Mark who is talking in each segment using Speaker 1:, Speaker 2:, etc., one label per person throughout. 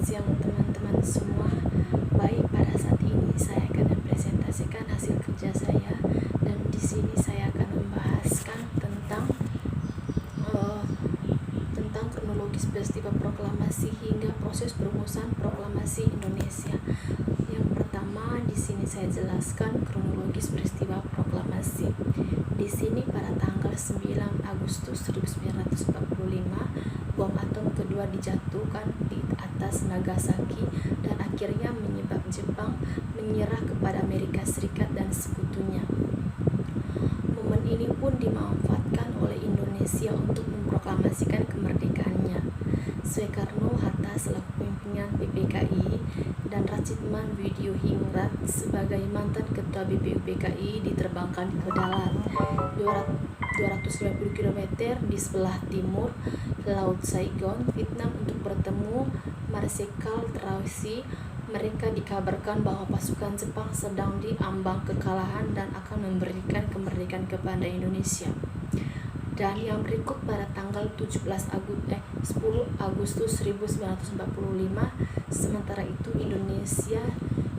Speaker 1: siang teman-teman semua. Baik, pada saat ini saya akan mempresentasikan hasil kerja saya, dan di sini saya akan membahaskan tentang kronologis peristiwa proklamasi hingga proses perumusan proklamasi Indonesia. Yang pertama, di sini saya jelaskan kronologis peristiwa proklamasi. Di sini pada tanggal 9 Agustus 1945, bom atom kedua dijatuhkan di atas Nagasaki dan akhirnya menyebabkan Jepang menyerah kepada Amerika Serikat dan sekutunya. Momen ini pun dimanfaatkan oleh Indonesia untuk memproklamasikan kemerdekaannya. Soekarno-Hatta selaku pimpinan PPKI dan Rachidman Widyodingrat sebagai mantan ketua BPUPKI diterbangkan ke Dalat 250 km di sebelah timur Laut Saigon, Vietnam untuk bertemu Marsikal Terauchi. Mereka dikabarkan bahwa pasukan Jepang sedang diambang kekalahan dan akan memberikan kemerdekaan kepada Indonesia. Dan yang berikut pada tanggal 10 Agustus 1945, sementara itu Indonesia,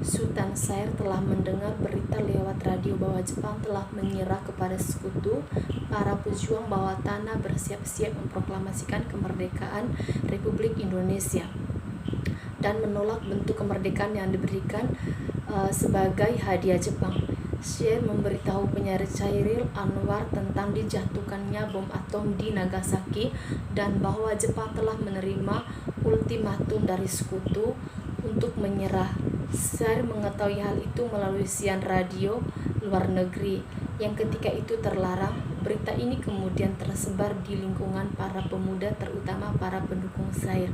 Speaker 1: Sultan Syed telah mendengar berita lewat radio bahwa Jepang telah menyerah kepada sekutu. Para pejuang bawah tanah bersiap-siap memproklamasikan kemerdekaan Republik Indonesia dan menolak bentuk kemerdekaan yang diberikan sebagai hadiah Jepang. Syed memberitahu penyair Chairil Anwar tentang dijatuhkannya bom atom di Nagasaki dan bahwa Jepang telah menerima ultimatum dari sekutu untuk menyerah. Syed mengetahui hal itu melalui siaran radio luar negeri yang ketika itu terlarang. Berita ini kemudian tersebar di lingkungan para pemuda, terutama para pendukung Syed.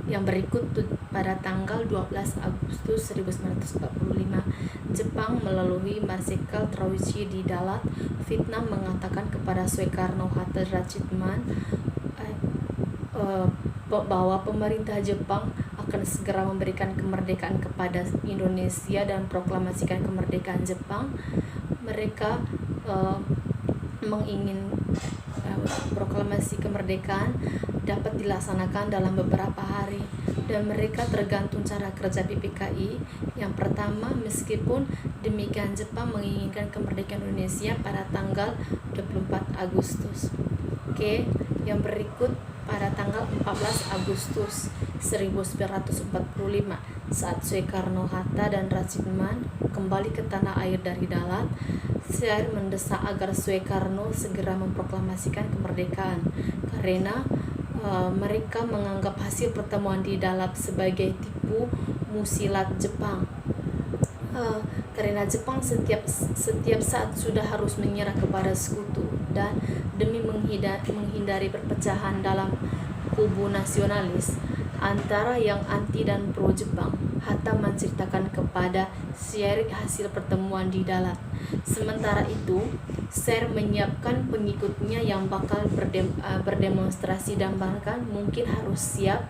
Speaker 1: Yang berikut pada tanggal 12 Agustus 1945, Jepang melalui Marsikal Terauchi di Dalat, Vietnam mengatakan kepada Soekarno-Hatta Rachidman bahwa pemerintah Jepang akan segera memberikan kemerdekaan kepada Indonesia dan proklamasikan kemerdekaan Jepang. Mereka proklamasi kemerdekaan dapat dilaksanakan dalam beberapa hari, dan mereka tergantung cara kerja PPKI. Yang pertama, meskipun demikian Jepang menginginkan kemerdekaan Indonesia pada tanggal 24 Agustus. Oke, yang berikut pada tanggal 14 Agustus 1945, saat Soekarno-Hatta dan Rachidman kembali ke tanah air dari Dalat, Syed mendesak agar Soekarno segera memproklamasikan kemerdekaan karena mereka menganggap hasil pertemuan di Dalat sebagai tipu musilat Jepang. Karena Jepang setiap saat sudah harus menyerah kepada sekutu, dan demi menghindari perpecahan dalam kubu nasionalis antara yang anti dan pro Jepang, Hatta menceritakan kepada Syed hasil pertemuan di Dalat. Sementara itu, Syed menyiapkan pengikutnya yang bakal berdemonstrasi dan bahkan mungkin harus siap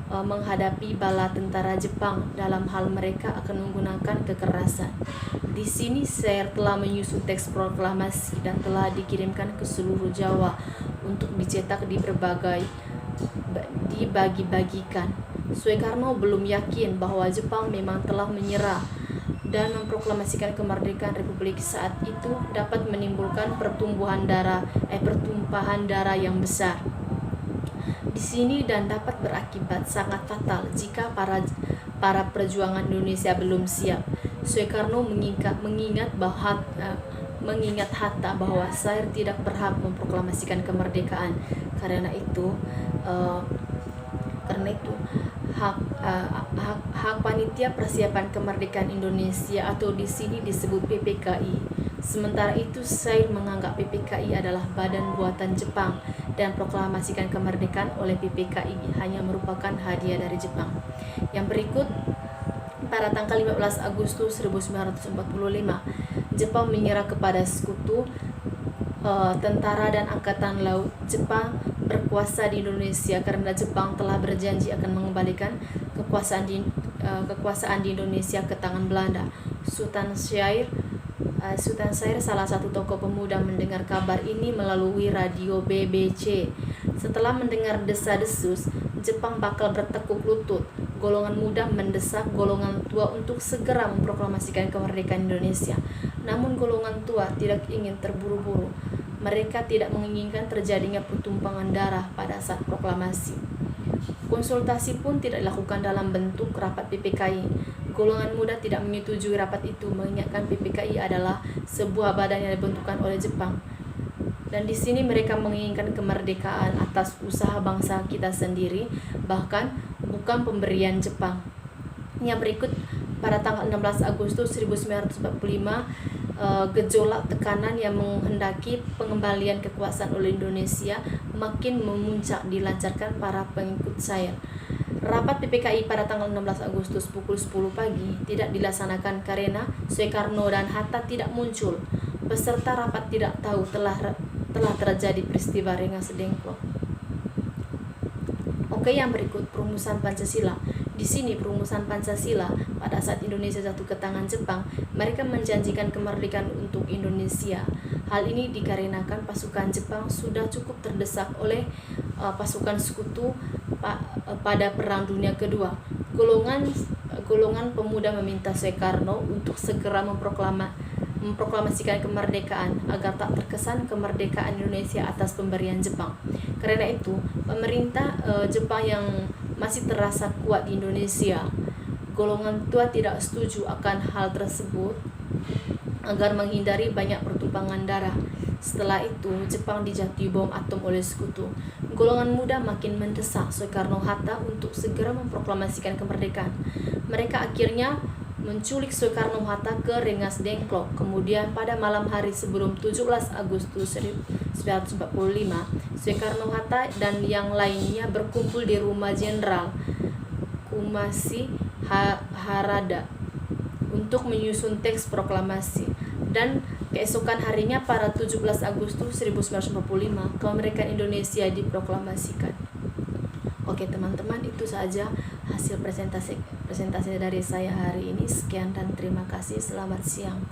Speaker 1: menghadapi bala tentara Jepang dalam hal mereka akan menggunakan kekerasan. Di sini Syed telah menyusun teks proklamasi dan telah dikirimkan ke seluruh Jawa untuk dicetak dibagi-bagikan. Soekarno belum yakin bahwa Jepang memang telah menyerah, dan memproklamasikan kemerdekaan Republik saat itu dapat menimbulkan pertumpahan darah yang besar di sini dan dapat berakibat sangat fatal jika para perjuangan Indonesia belum siap. Soekarno mengingat Hatta bahwa Syed tidak berhak memproklamasikan kemerdekaan. Karena itu hak panitia persiapan kemerdekaan Indonesia atau di sini disebut PPKI. Sementara itu Syed menganggap PPKI adalah badan buatan Jepang dan proklamasikan kemerdekaan oleh PPKI hanya merupakan hadiah dari Jepang. Yang berikut pada tanggal 15 Agustus 1945, Jepang menyerah kepada sekutu. Tentara dan angkatan laut Jepang berkuasa di Indonesia karena Jepang telah berjanji akan mengembalikan kekuasaan di Indonesia ke tangan Belanda. Sultan Syed, salah satu tokoh pemuda, mendengar kabar ini melalui radio BBC. Setelah mendengar desa-desus Jepang bakal bertekuk lutut, golongan muda mendesak golongan tua untuk segera memproklamasikan kemerdekaan Indonesia. Namun golongan tua tidak ingin terburu-buru. Mereka tidak menginginkan terjadinya pertumpangan darah pada saat proklamasi. Konsultasi pun tidak dilakukan dalam bentuk rapat PPKI. Golongan muda tidak menyetujui rapat itu, mengingatkan PPKI adalah sebuah badan yang dibentukkan oleh Jepang. Dan di sini mereka menginginkan kemerdekaan atas usaha bangsa kita sendiri, bahkan bukan pemberian Jepang. Yang berikut, pada tanggal 16 Agustus 1945, gejolak tekanan yang menghendaki pengembalian kekuasaan oleh Indonesia makin memuncak dilancarkan para pengikut saya. Rapat PPKI pada tanggal 16 Agustus pukul 10 pagi tidak dilaksanakan karena Soekarno dan Hatta tidak muncul. Peserta rapat tidak tahu telah terjadi peristiwa Rengas Dengklok. Oke, yang berikut perumusan Pancasila. Di sini perumusan Pancasila pada saat Indonesia jatuh ke tangan Jepang, mereka menjanjikan kemerdekaan untuk Indonesia. Hal ini dikarenakan pasukan Jepang sudah cukup terdesak oleh pasukan sekutu pada Perang Dunia Kedua. Golongan pemuda meminta Soekarno untuk segera memproklamasikan kemerdekaan agar tak terkesan kemerdekaan Indonesia atas pemberian Jepang. Karena itu, pemerintah Jepang yang masih terasa kuat di Indonesia, golongan tua tidak setuju akan hal tersebut agar menghindari banyak pertumpangan darah. Setelah itu, Jepang dijatuhi bom atom oleh sekutu. Golongan muda makin mendesak Soekarno-Hatta untuk segera memproklamasikan kemerdekaan. Mereka akhirnya menculik Soekarno-Hatta ke Rengas Dengklok. Kemudian pada malam hari sebelum 17 Agustus 1945, Soekarno-Hatta dan yang lainnya berkumpul di rumah Jenderal Kumasi Harada untuk menyusun teks proklamasi. Dan keesokan harinya pada 17 Agustus 1945, kemerdekaan Indonesia diproklamasikan. Oke teman-teman, itu saja hasil presentasi dari saya hari ini. Sekian dan terima kasih. Selamat siang.